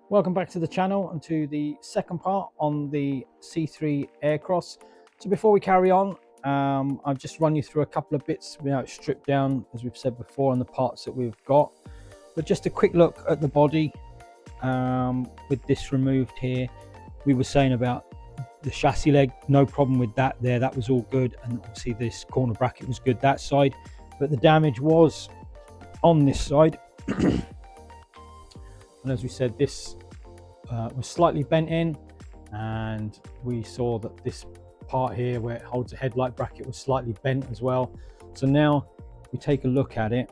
Welcome back to the channel and to the second part on the C3 Aircross. So before we carry on, I'll just run you through a couple of bits without stripped down, as we've said before, on the parts that we've got. But just a quick look at the body with this removed here. We were saying about the chassis leg, no problem with that there, that was all good, and obviously this corner bracket was good that side, but the damage was on this side. And as we said, this was slightly bent in, and we saw that this part here where it holds the headlight bracket was slightly bent as well. So now we take a look at it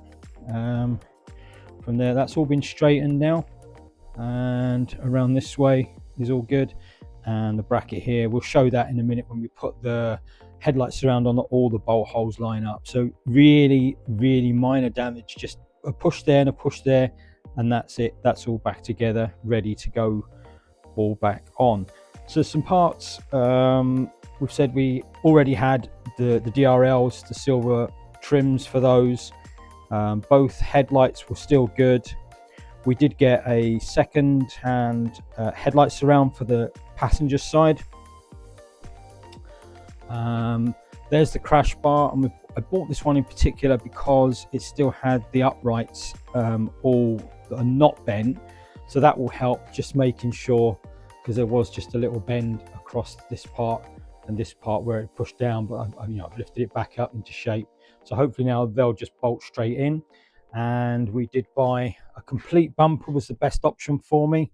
from there. That's all been straightened now, and around this way is all good. And the bracket here, we'll show that in a minute when we put the headlight surround on, all the bolt holes line up. So really minor damage, just a push there and a push there, and that's it. That's all back together, ready to go, all back on. So some parts, we've said we already had the DRLs, the silver trims for those. Both headlights were still good. We did get a second hand headlight surround for the passenger side. There's the crash bar, and I bought this one in particular because it still had the uprights all that are not bent, so that will help just making sure, because there was just a little bend across this part and this part where it pushed down, but I've lifted it back up into shape, so hopefully now they'll just bolt straight in. And we did buy a complete bumper, was the best option for me.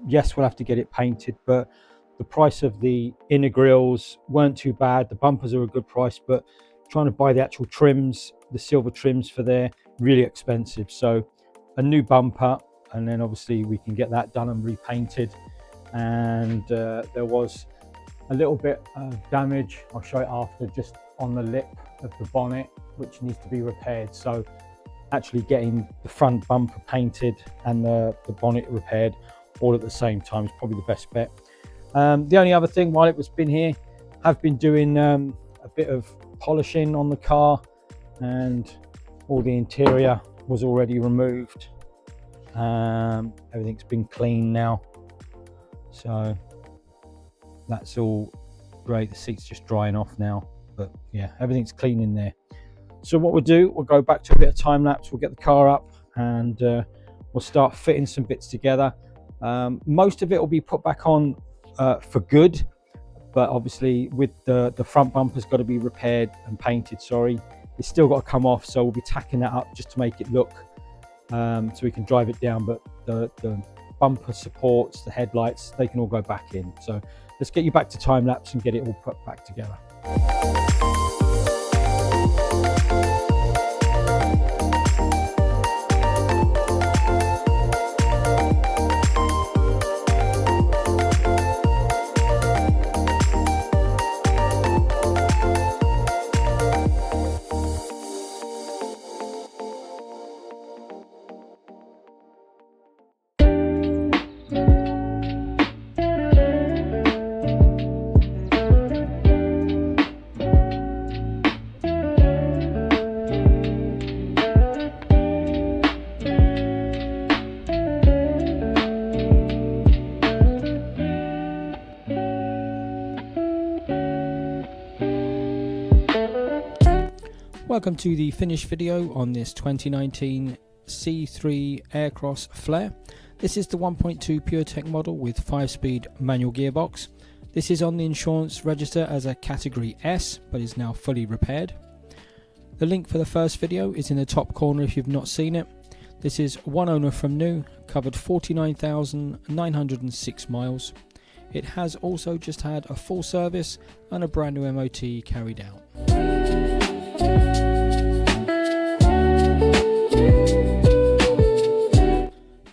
Yes, we'll have to get it painted, but the price of the inner grills weren't too bad. The bumpers are a good price, but trying to buy the actual trims, the silver trims for there, really expensive. So a new bumper, and then obviously we can get that done and repainted. And there was a little bit of damage, I'll show it after, just on the lip of the bonnet, which needs to be repaired. So actually getting the front bumper painted and the bonnet repaired all at the same time is probably the best bet. The only other thing, while it was been here, I've been doing a bit of polishing on the car, and all the interior was already removed. Everything's been cleaned now, so that's all great. The seat's just drying off now, but yeah, everything's clean in there. So what we'll do, we'll go back to a bit of time lapse, we'll get the car up, and we'll start fitting some bits together. Most of it will be put back on for good, but obviously with the front bumper's got to be repaired and painted, sorry, it's still got to come off, so we'll be tacking that up just to make it look so we can drive it down. But the bumper supports, the headlights, they can all go back in. So let's get you back to time lapse and get it all put back together. Welcome to the finished video on this 2019 C3 Aircross Flair. This is the 1.2 PureTech model with 5-speed manual gearbox. This is on the insurance register as a category S, but is now fully repaired. The link for the first video is in the top corner if you've not seen it. This is one owner from new, covered 49,906 miles. It has also just had a full service and a brand new MOT carried out.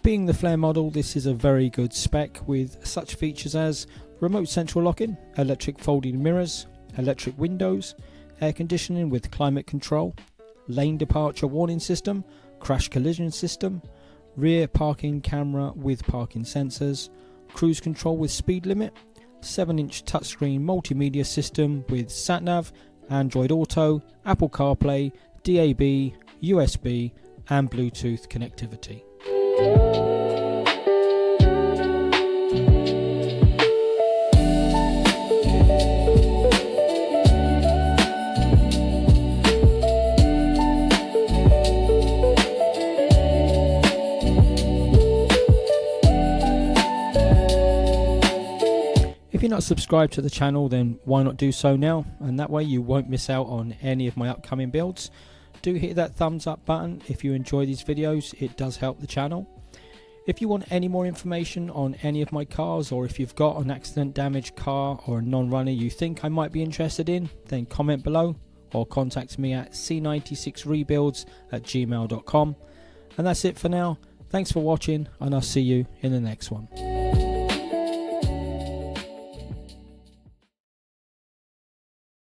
Being the Flair model, this is a very good spec with such features as remote central locking, electric folding mirrors, electric windows, air conditioning with climate control, lane departure warning system, crash collision system, rear parking camera with parking sensors, cruise control with speed limit, 7-inch touchscreen multimedia system with sat-nav, Android Auto, Apple CarPlay, DAB, USB and Bluetooth connectivity. If you're not subscribed to the channel, then why not do so now, and that way you won't miss out on any of my upcoming builds. Do hit that thumbs up button if you enjoy these videos, it does help the channel. If you want any more information on any of my cars, or if you've got an accident damaged car or a non-runner you think I might be interested in, then comment below or contact me at c96rebuilds@gmail.com. And that's it for now. Thanks for watching, and I'll see you in the next one.